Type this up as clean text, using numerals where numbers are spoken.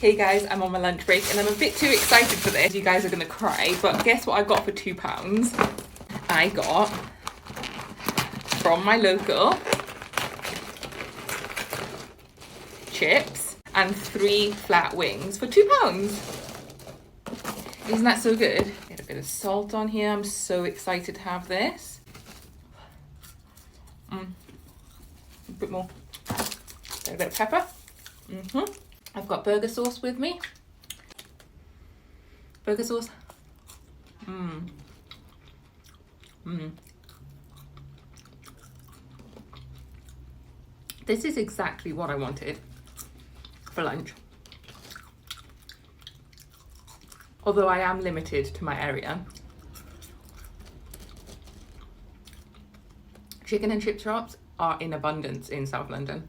Hey guys, I'm on my lunch break and I'm a bit too excited for this. You guys are gonna cry, but guess what I got for £2? I got from my local chips and 3 flat wings for £2. Isn't that so good? Get a bit of salt on here. I'm so excited to have this. A bit more. Get a bit of pepper. I've got burger sauce with me. Burger sauce. This is exactly what I wanted for lunch. Although I am limited to my area. Chicken and chip shops are in abundance in South London.